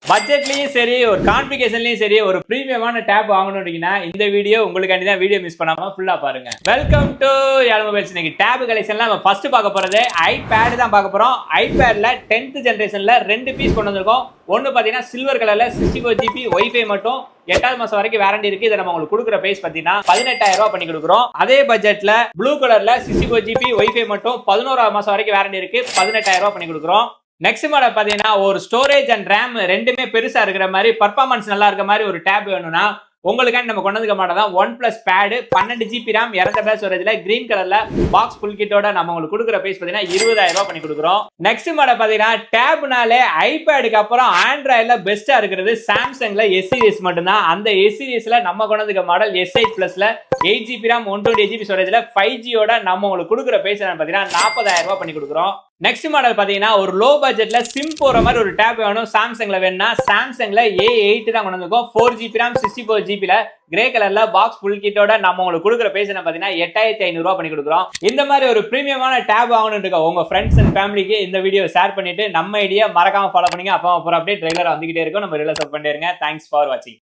பட்ஜெட்லயும் சரி ஒரு கான்ஃபிகரேஷன்லயும் சரி ஒரு பிரீமியமான டேப் வாங்கணும்னா இந்த வீடியோ உங்களுக்காண்டி தான். வீடியோ மிஸ் பண்ணாம ஃபுல்லா பாருங்க. Welcome to Yazh Mobiles. இன்னைக்கு டேப் கலெக்ஷன்ல நம்ம ஃபர்ஸ்ட் பார்க்க போறது ஐபேட் தான் பார்க்க போறோம். ஐபேட்ல 10th ஜெனரேஷன்ல 2 பீஸ் கொண்டு வந்திருக்கோம். ஒன்னு பாத்தீங்கன்னா சில்வர் கலர்ல 64 GB வைஃபை மட்டும் 8வது மாசம் வரைக்கும் வாரண்டி இருக்கு. இதை நம்ம உங்களுக்கு கொடுக்குற பிரைஸ் பாத்தீங்கன்னா 18,000 ரூபாய் பண்ணி கொடுக்குறோம். அதே பட்ஜெட்ல ப்ளூ கலர்ல 64 GB வைஃபை மட்டும் 11வது மாசம் வரைக்கும் வாரண்டி இருக்கு. 18,000 ரூபாய் பண்ணி கொடுக்குறோம். நெக்ஸ்ட் மாடல் பாத்தீங்கன்னா ஒரு ஸ்டோரேஜ் அண்ட் ரேம் ரெண்டுமே பெருசா இருக்கிற மாதிரி பர்ஃபார்மன்ஸ் நல்லா இருக்க மாதிரி ஒரு டேப் வேணும்னா உங்களுக்காண்டி நம்ம கொண்டு வந்த மாடல் தான் OnePlus Pad 12 GB RAM 200 ஸ்டோரேஜ்ல green கலர்ல பாக்ஸ் ஃபுல் கிட்டோட நம்ம உங்களுக்கு கொடுக்குற பிரைஸ் பாத்தீங்கன்னா 20,000 ரூபாய் பண்ணி கொடுக்குறோம். நெக்ஸ்ட் மாடல் பாத்தீங்கன்னா டேப்னாலே ஐபேடுக்கு அப்புறம் ஆண்ட்ராய்டுல பெஸ்டா இருக்கிறது சாம்சங்ல S சீரிஸ் மட்டும்தான். அந்த S சீரிஸ்ல நம்ம கொண்டு வந்த model S8 Plusல 8 GB RAM 128 GB ஸ்டோரேஜ்ல 5G யோட நம்ம உங்களுக்கு கொடுக்குற பிரைஸ் பாத்தீங்கன்னா 40,000 ரூபாய் பண்ணி கொடுக்குறோம். நெக்ஸ்ட் மாடல் பாத்தீங்கன்னா ஒரு லோ பட்ஜெட்ல சிம் போற மாதிரி ஒரு டேப் வேணும் சாம்சங்ல வேணும்னா சாம்சங்ல A8 தான் கொண்டு வந்திருக்கோம். 4 GB RAM 64 GB கிரே கலர்ல பாக்ஸ் ஃபுல் கிட்டோட நம்ம உங்களுக்கு கொடுக்குற பிரைஸ் பாத்தீங்கன்னா 8,500 ரூபாய் பண்ணி கொடுக்குறோம். இந்த மாதிரி ஒரு பிரீமியமான டேப் வாங்கணும்னு இருக்க உங்க ஃப்ரெண்ட்ஸ் அண்ட் ஃபேமிலிக்கு இந்த வீடியோ ஷேர் பண்ணிட்டு நம்ம ஐடியா மறக்காம ஃபாலோ பண்ணுங்க. அப்போ அப்புறம் அப்டேட் ரெகுலரா வந்துகிட்டே இருக்கும். நம்ம ரெகுலரா சப்போர்ட் பண்ணிட்டே இருங்க. தேங்க்ஸ் ஃபார் வாட்சிங்.